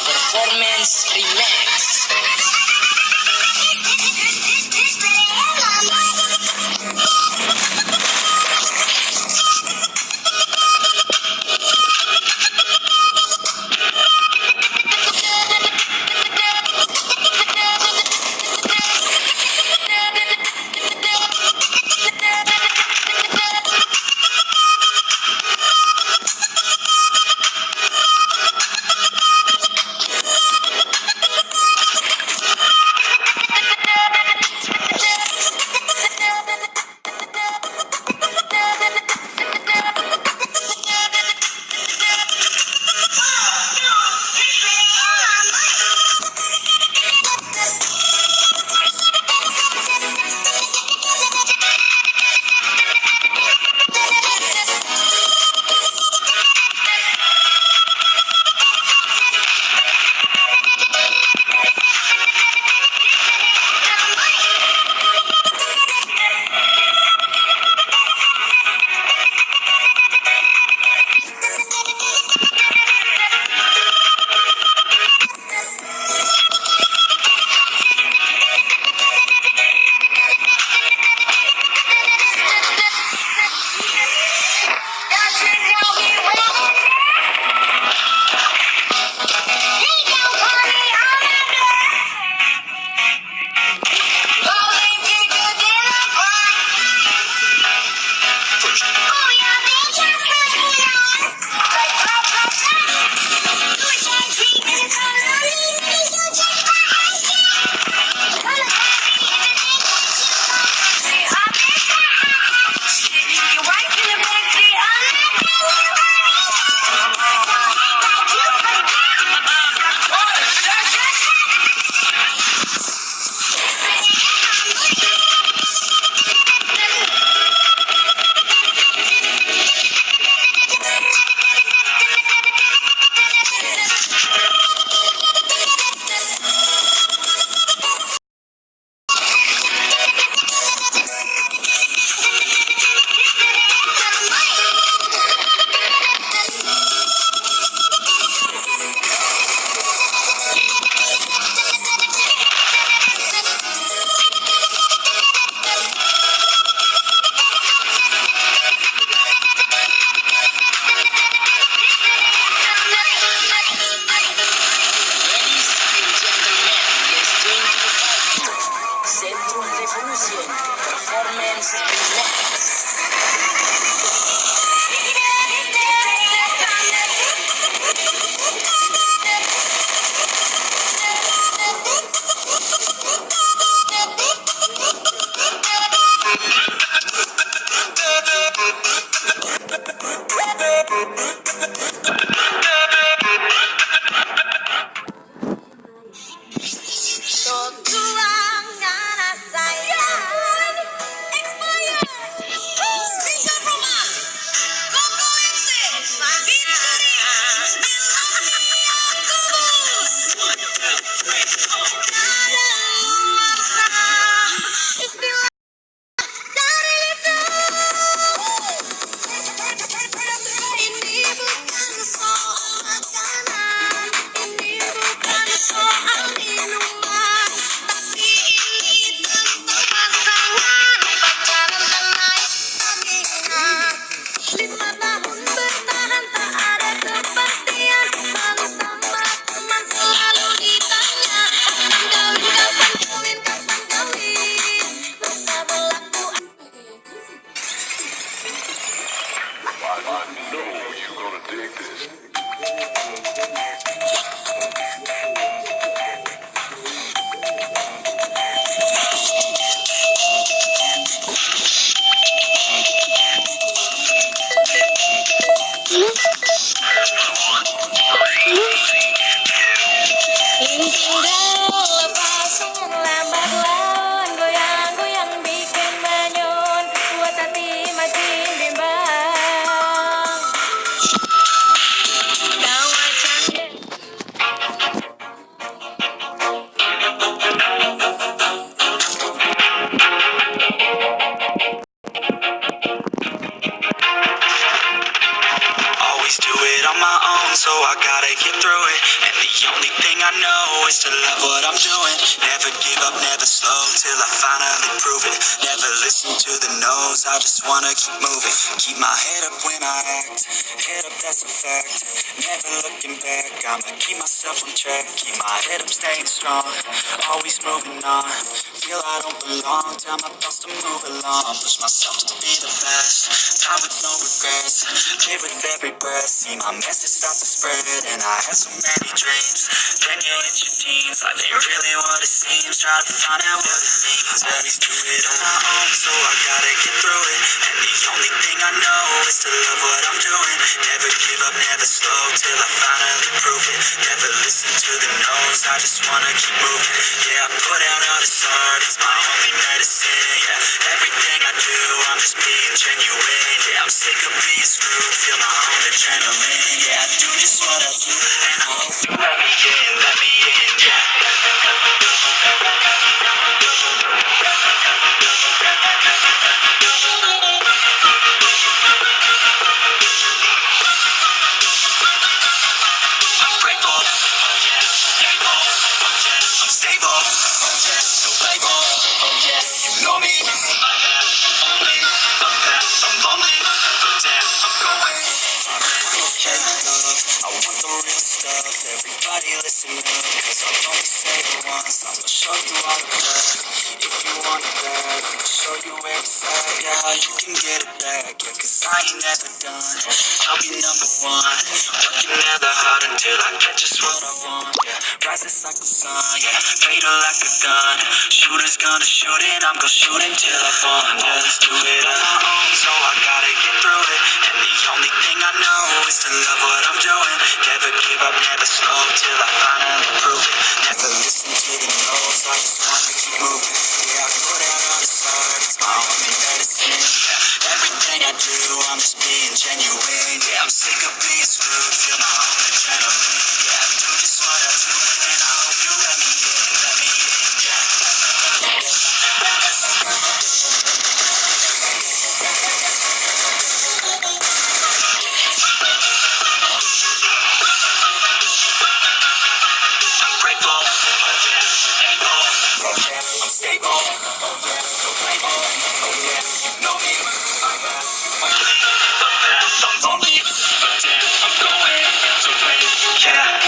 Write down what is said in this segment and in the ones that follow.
Performance Remix. So kurangnya sayang expired. Special from us, Coba featuring Ada nuansa istilah dari itu. Ini bukan soal makanan, ini bukan soal minuman, tapi ini tentang pasangan, pacaran dan naik tagihan. 5 tahun bertahan tak ada kepastian, selalu sama teman selalu ditanya, kapan kawin, kapan kawin, masa berlaku. I know you're gonna dig this. Tinggal lepasin lambat laun, goyang-goyang bikin manyun, buat hati makin bimbang. Kau akan Always do it on my own, so I gotta get through it. And the only thing I know is to love what I'm doing. Never give up, never slow, till I finally prove it. Never listen to the no's, I just wanna keep moving. Keep my head up when I act, head up, that's a fact. Never looking back, I'ma keep myself on track. Keep my head up, staying strong, always moving on. Feel I don't belong, tell my thoughts to move along. Push myself to be the best, time with no regrets. Live with every breath, see my message start to spread. And I had so many dreams, then you hit your teens. Life ain't really what it seems, try to find out what it means. Always do it on my own, so I gotta get through it. And the only thing I know is to love what I'm doing. Never give up, never slow, till I finally prove it. Never listen to the no's, I just wanna keep moving. Yeah, I put out all this art, it's my only medicine. Yeah, everything I do, I'm just being genuine. Yeah, I'm sick of being screwed, feel my own adrenaline. Yeah, I do just what I do, and I hope you let me in, yeah. I'm grateful, oh yeah, stable, oh yeah, I'm stable, oh yeah, no label, oh yeah, you know me. I have only a path, I'm lonely, but damn, I'm going. Okay, love, I want the real stuff. Everybody listen up, cause I'll only say it once. I'm gonna show you all the love. If you want it back, I'll show you where it's at. Yeah, how you can get it back. Yeah, cause I ain't never done. I'll be number one. Working never hard until I get just what I want. Yeah, rises like the sun. Yeah, fatal like a gun. Shooter's gonna shoot it, I'm gonna shoot until I fall. Always do it on my own, so I gotta get through it. And the only thing I know is to love what I'm doing. Never give up, never slow, till I finally prove it. Never listen to the no's, I just wanna keep moving. Yeah, I put out all this art, it's my only medicine. Yeah, everything I do, I'm just being genuine. Yeah, I'm sick of being screwed, feel my own adrenaline. Yeah, I do just what I do, and I hope you let me in, yeah. I'm grateful, oh yeah, able, oh yeah, I'm stable, oh yeah, no label, oh yeah, you know me. I got only a path, I'm lonely, but damn, I'm going to win, yeah.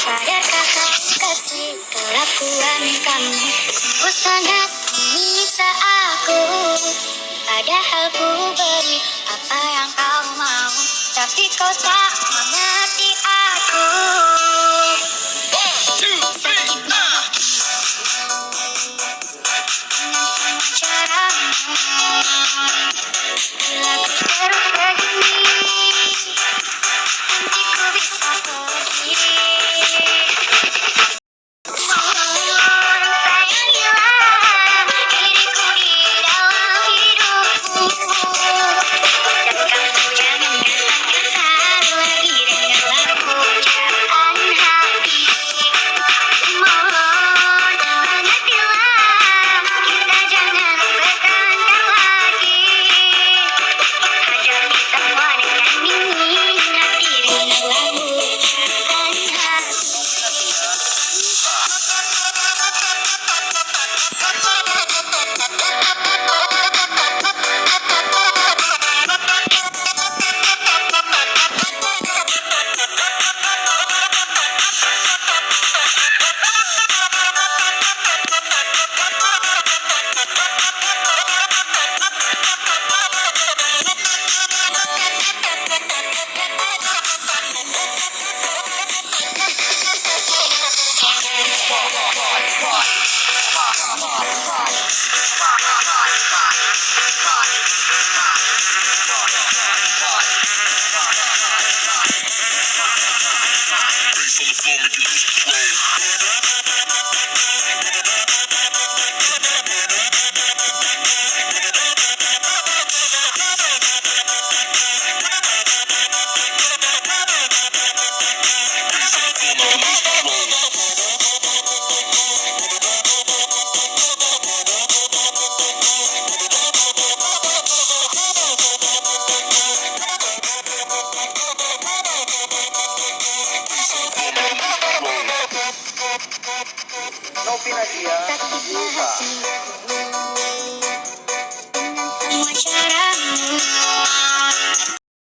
Sadarkah kau kasih kelakuan kamu sungguh sangat menyiksa aku. Padahal ku beri apa yang kau mau, tapi kau tak mengerti aku. Sakitnya dengan semua caramu. Bila ku terus begini, nanti ku bisa pergi. Sakitnya hatimu dengan semua caramu.